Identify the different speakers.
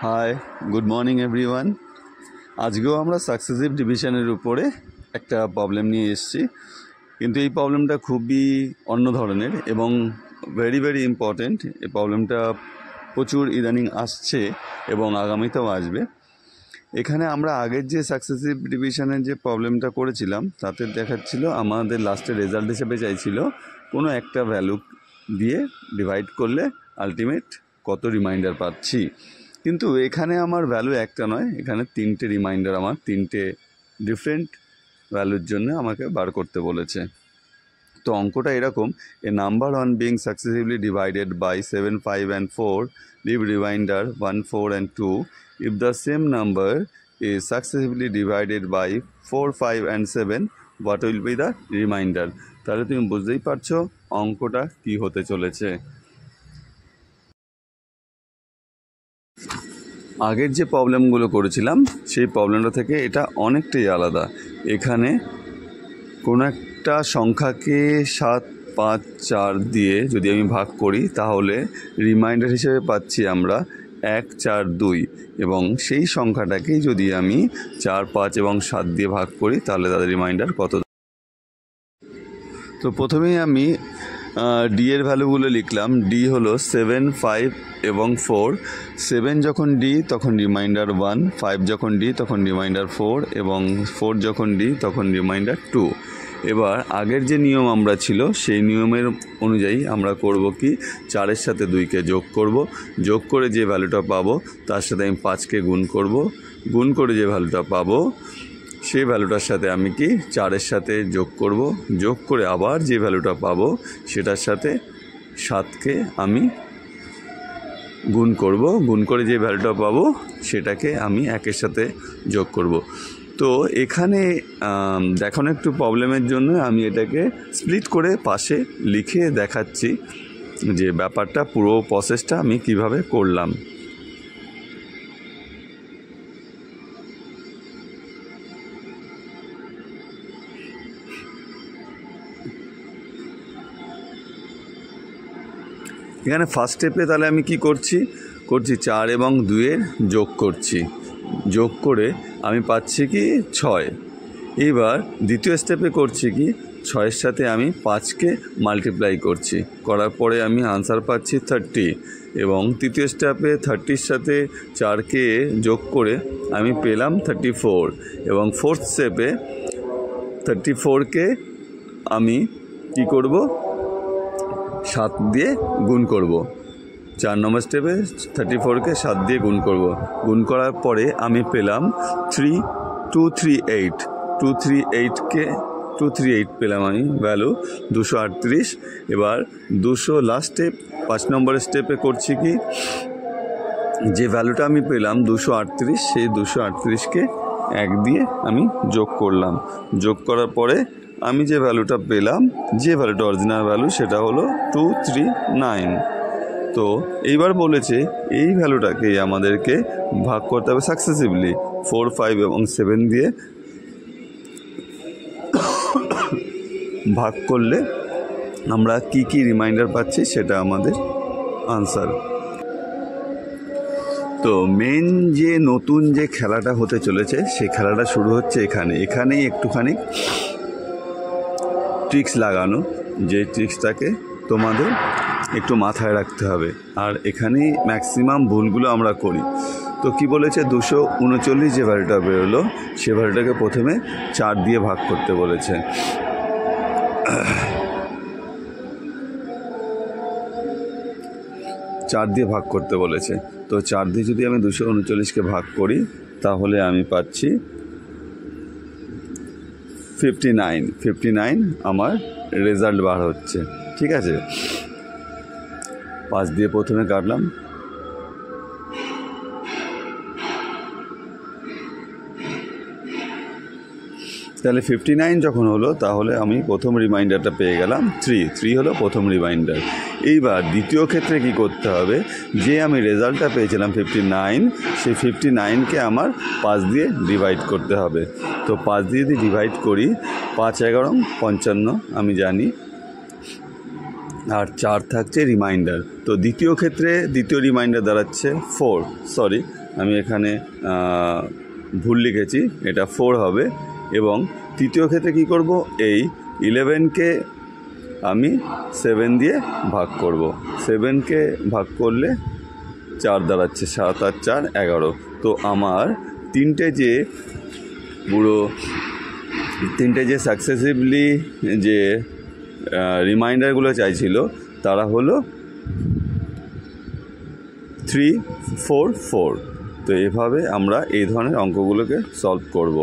Speaker 1: High, good morning everyone. আজকেও আমরা successive ডিভিশনের উপরে একটা প্রবলেম নিয়ে এসেছি, কিন্তু এই প্রবলেমটা খুবই অন্য ধরনের এবং ভেরি ভেরি ইম্পর্ট্যান্ট। এই প্রবলেমটা প্রচুর ইদানিং আসছে এবং আগামীতেও আসবে। এখানে আমরা আগের যে সাকসেসিভ ডিভিশনের যে প্রবলেমটা করেছিলাম তাতে দেখাচ্ছিল আমাদের লাস্টের রেজাল্ট হিসেবে চাইছিল কোনো একটা ভ্যালু দিয়ে ডিভাইড করলে আলটিমেট কত রিমাইন্ডার পাচ্ছি। কিন্তু এখানে আমার ভ্যালু একটা নয়, এখানে তিনটে রিমাইন্ডার আমার তিনটে ডিফারেন্ট ভ্যালুর জন্য আমাকে বার করতে বলেছে। তো অঙ্কটা এরকম: a number on being successively divided by 7, 5 and 4 leave remainder 1, 4 and 2 if the same number is successively divided by 4, 5 and 7 what will be the remainder। তাহলে তুমি বুঝতেই পারছো অঙ্কটা কি হতে চলেছে। আগের যে প্রবলেমগুলো করেছিলাম সেই প্রবলেমটা থেকে এটা অনেকটাই আলাদা। এখানে কোনো একটা সংখ্যাকে 7, 5, 4 দিয়ে যদি আমি ভাগ করি তাহলে রিমাইন্ডার হিসেবে পাচ্ছি আমরা 1, 4, 2 এবং সেই সংখ্যাটাকেই যদি আমি 4, 5 এবং 7 দিয়ে ভাগ করি তাহলে তাদের রিমাইন্ডার কত। তো প্রথমেই আমি ডি এর ভ্যালুগুলো লিখলাম। ডি হলো 7, 5 এবং 4। 7 যখন ডি তখন রিমাইন্ডার 1, 5 যখন ডি তখন রিমাইন্ডার 4 এবং 4 যখন ডি তখন রিমাইন্ডার 2। এবার আগের যে নিয়ম আমরা ছিল সেই নিয়মের অনুযায়ী আমরা করব কি, 4-এর সাথে 2কে যোগ করব, যোগ করে যে ভ্যালুটা পাবো তার সাথে আমি 5কে গুণ করব, গুণ করে যে ভ্যালুটা পাবো সেই ভ্যালুটার সাথে আমি কি 4-এর সাথে যোগ করব, যোগ করে আবার যে ভ্যালুটা পাবো সেটার সাথে 7কে আমি গুণ করব, গুণ করে যে ভ্যালুটা পাবো সেটাকে আমি 1-এর সাথে যোগ করব। তো এখানে দেখানো একটু প্রবলেমের জন্য আমি এটাকে স্প্লিট করে পাশে লিখে দেখাচ্ছি যে ব্যাপারটা পুরো প্রসেসটা আমি কিভাবে করলাম। এখানে ফার্স্ট স্টেপে তাহলে আমি কি করছি 4 এবং 2-এর যোগ করছি, যোগ করে আমি পাচ্ছি কি 6। এবার দ্বিতীয় স্টেপে করছি কি 6-এর সাথে আমি 5কে মাল্টিপ্লাই করছি, করার পরে আমি আনসার পাচ্ছি 30 এবং তৃতীয় স্টেপে 30-র সাথে 4কে যোগ করে আমি পেলাম 34 এবং ফোর্থ স্টেপে 34কে আমি কি করব 7 দিয়ে গুণ করব। 4 নম্বর স্টেপে 34কে 7 দিয়ে গুণ করব, গুণ করার পরে আমি পেলাম 238। 238 পেলাম আমি ভ্যালু 238। এবার 200 লাস্ট স্টেপ 5 নম্বরের স্টেপে করছি কি, যে ভ্যালুটা আমি পেলাম 238 সেই 238কে 1 দিয়ে আমি যোগ করলাম, যোগ করার পরে আমি যে ভ্যালুটা পেলাম, যে ভ্যালুটা অরিজিনাল ভ্যালু সেটা হলো 239। তো এইবার বলেছে এই ভ্যালুটাকেই আমাদেরকে ভাগ করতে হবে সাকসেসিভলি 4, 5 এবং 7 দিয়ে ভাগ করলে আমরা কি কি রিমাইন্ডার পাচ্ছি সেটা আমাদের আনসার। তো মেন যে নতুন যে খেলাটা হতে চলেছে সেই খেলাটা শুরু হচ্ছে এখানেই একটুখানি ট্রিক্স লাগানো, যে ট্রিক্সটাকে তোমাদের একটু মাথায় রাখতে হবে। আর এখানেই ম্যাক্সিমাম ভুলগুলো আমরা করি। তো কি বলেছে 239 যে ভ্যালুটা বেরোলো সে ভ্যালুটাকে প্রথমে 4 দিয়ে ভাগ করতে বলেছে। তো 4 দিয়ে যদি আমি 239কে ভাগ করি তাহলে আমি পাচ্ছি 59 আমার রেজাল্ট বার হচ্ছে। ঠিক আছে, 5 দিয়ে প্রথমে কাটলাম, তাহলে 59 যখন হলো তাহলে আমি প্রথম রিমাইন্ডারটা পেয়ে গেলাম 3 হলো প্রথম রিমাইন্ডার। এইবার দ্বিতীয় ক্ষেত্রে কি করতে হবে, যে আমি রেজাল্টটা পেয়েছিলাম 59 সেই 59কে আমার 5 দিয়ে ডিভাইড করতে হবে। তো 5 দিয়ে যদি ডিভাইড করি 5, 11, 55 আমি জানি আর 4 থাকছে রিমাইন্ডার। তো দ্বিতীয় ক্ষেত্রে দ্বিতীয় রিমাইন্ডার দাঁড়াচ্ছে 4, সরি আমি এখানে ভুল লিখেছি, এটা 4 হবে। এবং তৃতীয় ক্ষেত্রে কি করব, এই 11কে আমি 7 দিয়ে ভাগ করব। 7কে ভাগ করলে 4 দাঁড়াচ্ছে, 7 আর 4 11। তো আমার তিনটে যে সাকসেসিভলি যে রিমাইন্ডারগুলো চাইছিল তারা হলো 3, 4, 4। তো এভাবে আমরা এই ধরনের অঙ্কগুলোকে সলভ করব।